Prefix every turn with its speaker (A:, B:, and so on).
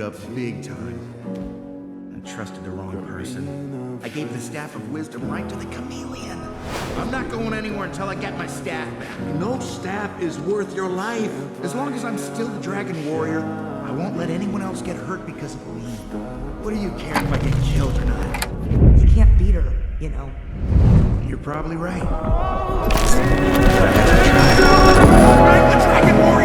A: up big time. I trusted the wrong person. I gave the Staff of Wisdom right to the chameleon. I'm not going anywhere until I get my staff back.
B: No staff is worth your life.
A: As long as I'm still the Dragon Warrior, I won't let anyone else get hurt because of me. What do you care if I get killed or not?
C: You can't beat her, you know.
A: You're probably right. I'm the Dragon Warrior!